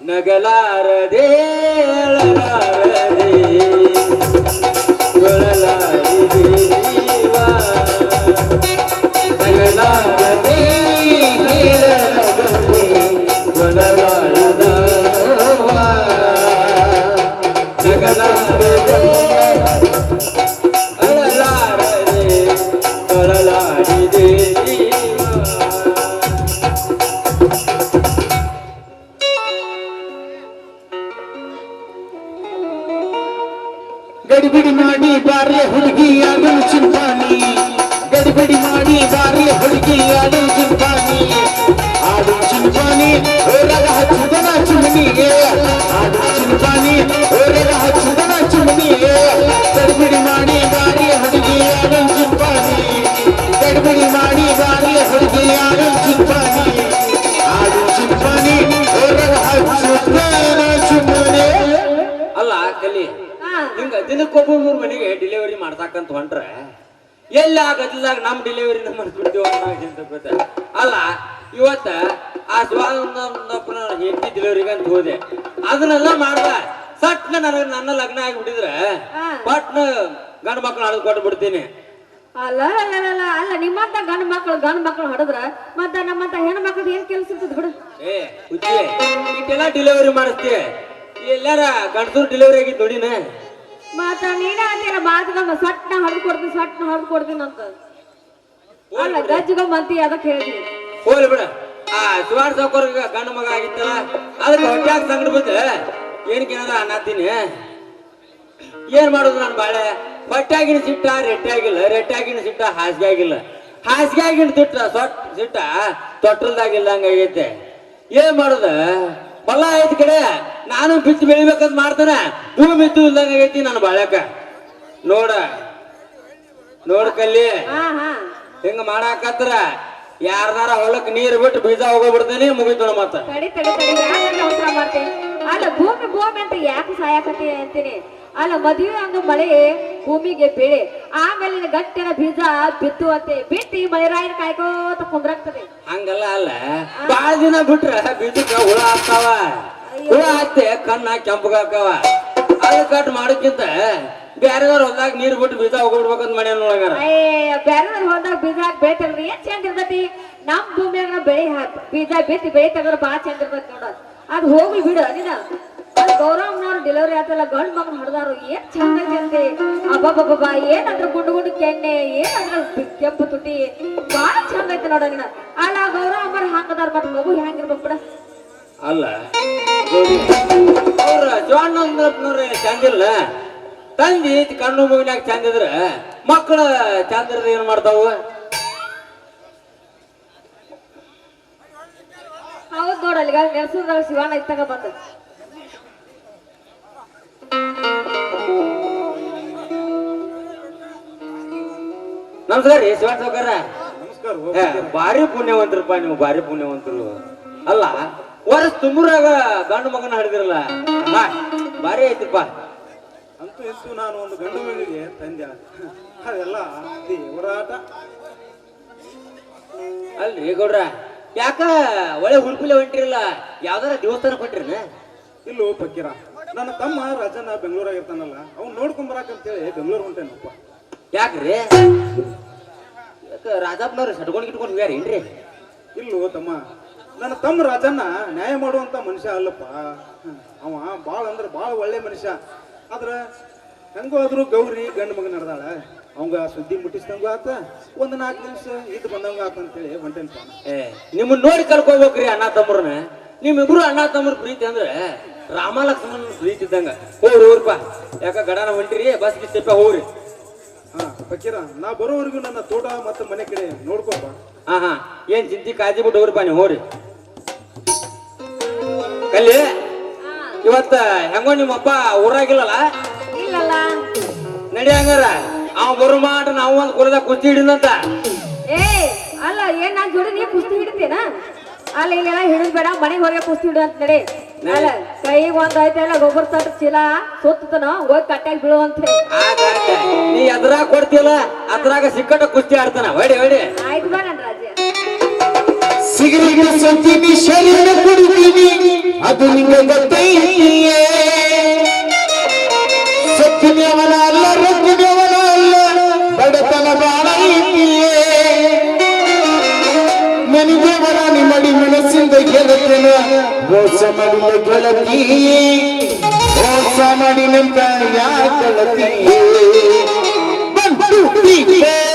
ನಗಲಾರದೆ ಅಳಲಾರದೆ ಗೊಳಲಾರದೆ ಜೀವ ನಗಲಾರದೆ ಹೇಳಲಾರದೆ ಗೊಳಲಾರದ ನೋವ ನಗಲಾರದೆ ಅಳಲಾರದೆ ಗೊಳಲಾರದೆ ಗಡಿಬಿಡಿ ಮಾಡಿ ಬಾರ್ಲೆ ಹುಡುಗಿ ಆಡಲು ಚಿಂತಾನಿ ಗಡಿಬಿಡಿ ಮಾಡಿ ಬಾರ್ಲೆ ಹುಡುಗಿ ಆಡಲು ಚಿಂತಾನಿ ಆಡು ಚಿಂತಾನಿ ಹೊರಗ ಹಚ್ಚುದನ ಚುಮನಿಗೆ ಆಡು ಚಿಂತಾನಿ ಹೊರಗ ಹಚ್ಚುದನ ಚುಮನಿಗೆ ಗಡಿಬಿಡಿ ಮಾಡಿ ಬಾರ್ಲೆ ಹುಡುಗಿ ಆಡಲು ಚಿಂತಾನಿ ಗಡಿಬಿಡಿ ಮಾಡಿ ಬಾರ್ಲೆ ಹುಡುಗಿ ಆಡಲು ಚಿಂತಾನಿ ಆಡು ಚಿಂತಾನಿ ಹೊರಗ ಹಚ್ಚುದನ ಚುಮನೆ ಅಲ್ಲ ಕಲಿ ಹಿಂಗ ದಿನಕ್ಕೊಬ್ಬೊಬ್ಬರ ಮನೆಗೆ ಡೆಲಿವರಿ ಮಾಡ್ತಾಕಂತ ಹೊಂಟ್ರೆ ಎಲ್ಲಿ ಆಗದಿಲ್ದಾಗ ನಮ್ ಡೆಲಿವರಿನ ಮಾಡ್ಬಿಡ್ತೀವಿ ಅಲ್ಲ ಇವತ್ತ ಆ ಸ್ವಾಮಪ್ಪನ ಹೆಂಡತಿ ಡೆಲಿವರಿಗೆ ಅಂತ ಹೋದೆ ಅದನ್ನೆಲ್ಲ ಮಾಡ್ದ ಸಟ್ನ ನನಗೆ ನನ್ನ ಲಗ್ನ ಆಗಿಬಿಟ್ಟಿದ್ರೆ ಪಟ್ನ ಗಂಡು ಮಕ್ಳು ಹಡದ್ ಕೊಟ್ಟು ಬಿಡ್ತೀನಿ ಅಲ್ಲ ಅಲ್ಲ ಅಲ್ಲ ನಿಮ್ಮಂತ ಗಂಡು ಮಕ್ಳು ಹಡದ್ರ ಮತ್ತ ನಮ್ಮಂತ ಹೆಣ್ಣು ಮಕ್ಳದ್ ಏನ್ ಕೆಲಸ ಇರ್ತದ ಬಿಡು ಏ ಹುಚ್ಚಿ ಇಟ್ಟೆಲ್ಲ ಡೆಲಿವರಿ ಮಾಡಿಸ್ತೀಯ ಎಲ್ಲಾರ ಗಂಡಸರು ಡೆಲಿವರಿ ಆಗಿದ್ ನೋಡಿನ ಮತ್ತ ನೀನ ಅಂತೀರ ಮಾತು ನಮ್ಮ ಸಟ್ನ ಹಡ್ದು ಕೊಡ್ತೀನಿ ಅಂತ ಅಲ್ಲ ಗಜ್ಜಗ ಮಂತಿ ಅದಕ್ಕೆ ಹೇಳಿದ್ವಿ ಹೋಗ್ಲಿ ಬಿಡ ಆ ಶಿವಾರ್ ಸಾಕೋರ್ಗ ಗಂಡ ಮಗ ಆಗಿತ್ತಲ್ಲ ಅದಕ್ಕೆ ಹೊಟ್ಯಾಗ ಸಂಗಡ ಬಂದ ಏನಕ್ಕೆ ಅನ್ನತ್ತೀನಿ ಏನ್ ಮಾಡೋದು ನಾನು ಬಾಳೆ ಹೊಟ್ಯಾಗಿನ ಸಿಟ್ಟ ರೆಟ್ಟಾಗಿನ ಸಿಟ್ಟ ಹಾಸಿಗೆ ಆಗಿನ ಸಿಟ್ಟ ತೊಟ್ಟಲ್ದಾಗಿಲ್ಲ ಹಂಗಾಗೈತೆ ಏನ್ ಮಾಡುದ ಹೊಲ ಐತ್ ಕಡೆ ನಾನು ಬಿಚ್ಚಿ ಬೆಳಿಬೇಕಂತ ಮಾಡ್ತಾನೆ ಭೂಮಿ ಬಿತ್ತು ಇಲ್ದಂಗ ಆಗೈತಿ ನನ್ನ ಬಾಳ್ಯಾಕ ನೋಡ ಕಲ್ಲಿ ಹಿಂಗ ಮಾಡಾಕತ್ರ ಯಾರ್ದಾರ ಹೊಲಕ್ ನೀರ್ ಬಿಟ್ಟು ಬೀಜ ಹೋಗ್ಬಿಡ್ತೇನೆ ಮುಗಿತು ಮತ್ತ ತಡಿ ಅವಸರ ಮಾಡ್ತೇನೆ ಅಲ್ಲ ಭೂಮಿ ಅಂತ ಯಾಕೆ ಸಾಯಕತಿ ಅಂತೀನಿ ಅಲ್ಲ ಮದುವೆ ಒಂದು ಮಳೆ ಭೂಮಿಗೆ ಬೆಳೆ ಆಮೇಲೆ ಗಟ್ಟಿನ ಬೀಜ ಬಿತ್ತು ಅಂತೆ ಬಿಟ್ಟು ಮಳೆರಾಯನ ಕಾಯ್ಕೋತ ಕುಂದ್ರಾಗ್ತದೆ ಹಂಗಲ್ಲ ಅಲ್ಲ ಬಾಳ ದಿನ ಬಿಟ್ರ ಬೀಜಕ್ಕ ಹುಳ ಆಗ್ತಾವ ಹುಳ ಹತ್ತೆ ಕಣ್ಣ ಕೆಂಪಗಾಕವ ಅದು ಕಟ್ ಮಾಡೋಕ್ಕಿಂತ ಬ್ಯಾರೆದವ್ರ ಹೊಲ್ದಾಗ ನೀರ್ ಬಿಟ್ಟು ಬೀಜ ಹೋಗ್ಬಿಡ್ಬೇಕಂತ ಮನೆ ನೋಡಂಗಾರ ಬ್ಯಾರೆದವ್ರ ಹೊಲ್ದಾಗ ಬೀಜ ಬೆಳಿತಾರಲ್ರಿ ಏನ್ ಚಂದ ಇರ್ತೈತಿ ನಮ್ ಭೂಮಿಯಾಗ ಬೆಳಿ ಬೀಜ ಬಿತ್ತಿ ಬೆಳಿ ತೆಗದ್ರ ಬಾಳ ಚಂದ ಇರ್ತೈತಿ ನೋಡ ಅದ್ ಹೋಗ್ಲಿ ಬಿಡ ನೀನ ಅದು ಗೌರವ್ನವ್ರು ಡೆಲಿವರಿ ಆತಲ್ಲ ಗಂಡ್ ಮಕ್ಳು ಹಡ್ದಾರು ಏನ್ ಚಂದ ಐತಿ ಅಬ್ಬಬ್ಬಬ್ಬ ಏನಂದ್ರ ಗುಂಡು ಕೆಣ್ಣೆ ಏನಂದ್ರ ಕೆಂಪು ತುಟಿ ಬಾಳ ಚಂದ ಐತಿ ನೋಡ ನೀನ ಅಲ್ಲ ಗೌರವ ಹಾಕದಾರ ಮತ್ ಮಗು ಹೆಂಗಿರ್ಬೇಕು ಬಿಡ ಅಲ್ಲ ಅವ್ರ ಜವಾನಂದ್ರಪ್ಪನವ್ರ ಚಂದಿಲ್ಲ ತಂದಿ ಕಣ್ಣು ಮೂಗಿನಾಗ ಚಂದಿದ್ರ ಮಕ್ಕಳ ಚಂದ್ರ ಏನ್ ಮಾಡ್ತಾವ ಹೌದ್ ನೋಡಲ್ಲಿ ನೆಲಸೂರ್ದಾಗ ಶಿವಣ್ಣ ಇತ್ತಾಗ ಬಂದ ನಮಸ್ಕಾರ ರೀ ಶಿವಣ್ಣ ಸಾವ್ಕಾರ ಭಾರಿ ಪುಣ್ಯವಂತರಪ್ಪ ನೀವು ಭಾರಿ ಪುಣ್ಯವಂತರು ಅಲ್ಲ ವರ್ಷ ತುಂಬರಾಗ ಗಂಡು ಮಗನ ಹಿಡಿದಿರಲ್ಲ ಭಾರಿ ಐತಿಪ್ಪ ಅಂತೂ ಇಂತೂ ನಾನು ಒಂದು ಗಂಡು ಮಗನಿಗೆ ತಂದೆ ಅದೆಲ್ಲ ದೇವರಾಟ ಅಲ್ರಿ ಗೌಡ್ರ ಯಾಕ ಒಳ್ಳೆ ಹುಡುಪಿಲೆ ಹೊಂಟಿರಲ್ಲ ಯಾವ್ದಾರ ದೇವಸ್ಥಾನ ಕೊಟ್ಟಿರನ ಇಲ್ಲೋ ಪಕ್ಕೀರ ನನ್ನ ತಮ್ಮ ರಾಜನ ಬೆಂಗಳೂರಾಗ ಇರ್ತಾನಲ್ಲ ಅವ್ನು ನೋಡ್ಕೊಂಡ್ ಬರಾಕಂತೇಳಿ ಬೆಂಗಳೂರು ಹೊಂಟೇನಪ್ಪ ಯಾಕ್ರಿ ಯಾಕ ರಾಜಪ್ಪನವ್ರು ಸಟ್ಕೊಂಡ್ ಗಿಟ್ಕೊಂಡು ಹೋಗ್ಯಾರೇನ್ರಿ ಇಲ್ಲೋ ತಮ್ಮ ನನ್ನ ತಮ್ಮ ರಾಜನ್ನ ನ್ಯಾಯ ಮಾಡುವಂತ ಮನುಷ್ಯ ಅಲ್ಲಪ್ಪ ಅವ ಬಾಳ ಅಂದ್ರೆ ಬಾಳ ಒಳ್ಳೆ ಮನುಷ್ಯ ಆದ್ರ ಹೆಂಗೋ ಆದ್ರೂ ಗೌರಿ ಗಂಡು ಮಗ ನಡೆದಾಳ ಅವಂಗ ಸುದ್ದಿ ಮುಟ್ಟಿಸ್ದಂಗ ಆತ ಒಂದ್ 4 ದಿವಸ ಇದ್ದು ಬಂದಂಗ ಆತ ಅಂತೇಳಿ ಹೊಂಟೇನಪ್ಪ ನಿಮ್ಮನ್ನ ನೋಡಿ ಕರ್ಕೋಬೇಕ್ರಿ ಅಣ್ಣ ತಮ್ಮರನ್ನ ನಿಮ್ಮಿಬ್ರು ಅಣ್ಣ ತಮ್ಮರ ಪ್ರೀತಿ ಅಂದ್ರೆ ರಾಮ ಲಕ್ಷ್ಮಣ ಪ್ರೀತಿ ಇದ್ದಂಗ ಹೋಗ್ರಿಪ್ಪ ಯಾಕ ಗಡಾನ ಹೊಂಟಿರಿ ಬಸ್ ಗಿಸ್ತಿಪ್ಪ ಹೋಗ್ರಿ ಹಾ ಪಕ್ಕೀರ ನಾ ಬರೋವರೆಗೂ ನನ್ನ ತೋಟ ಮತ್ತೆ ಮನೆ ಕಡೆ ನೋಡ್ಕೋಪ್ಪ ಹಾ ಏನ್ ಚಿಂತಿ ಕಾಳಜಿ ಬಿಟ್ಟು ಹೋಗ್ರಿಪ್ಪ ನೀವು ಹೋಗ್ರಿ ಕಲ್ಲಿ ಇವತ್ತ ಹೆಂಗೋ ನಿಮ್ಮಪ್ಪ ಊರಾಗಿಲ್ಲಲ್ಲ ಇಲ್ಲಲ್ಲ ನಡಿ ಹಂಗಾರ ಅವ ಬರೋ ಮಾಟ ನಾವು ಒಂದ್ ಕುಲದಾಗ ಕುಸ್ತಿ ಹಿಡಿದಂತ ಏ ಅಲ್ಲ ಏನ್ ನಾನ್ ಜೋಡಿ ನೀ ಕುಸ್ತಿ ಹಿಡಿತೇನ ಅಲ್ಲ ಇಲ್ಲೆಲ್ಲ ಹಿಡಿದ್ ಬೇಡ ಮನೆಗೆ ಹೋಗಿ ಕುಸ್ತಿ ಹಿಡು ಅಂತ ನಡಿ ಅಲ್ಲ ಕೈಗೆ ಒಂದ್ ಐತಲ್ಲ ಗೊಬ್ಬರ ತಟ್ಟ ಚೀಲ ಸುತ್ತನ ಹೋಗಿ ಕಟ್ಟಾಗಿ ಬೀಳುವಂತ ನೀ ಅದ್ರಾಗ ಕೊಡ್ತಿಯಲ್ಲ ಅದ್ರಾಗ ಸಿಕ್ಕಟ ಕುಸ್ತಿ ಆಡ್ತಾನ ಹೊಡಿ ಆಯ್ತು ಬಾ ನನ್ ರಾಜ ಸಿಗಲಿಗೆ ಸಂತೀನಿ ಶರೀರ ಕೊಡ್ತೀನಿ ಅದು ನಿಂಗೆ ಗೊತ್ತೈತಿಯೇ ಸತ್ತಿನವನ ಅಲ್ಲ ರೊಚ್ಚಿನವನ ಅಲ್ಲ ಬಡತನ ಬಾಳ ಐತಿಯೇ ಮನಿದೇವರ ನಿಮ್ಮಡಿ ಮನಸ್ಸಿಂದ ಗೆಳತಿನ ಮೋಸ ಮಾಡಿದ ಗೆಳತಿ ಮೋಸ ಮಾಡಿನಂತ ಯಾ ಗೆಳತಿ 1 2 3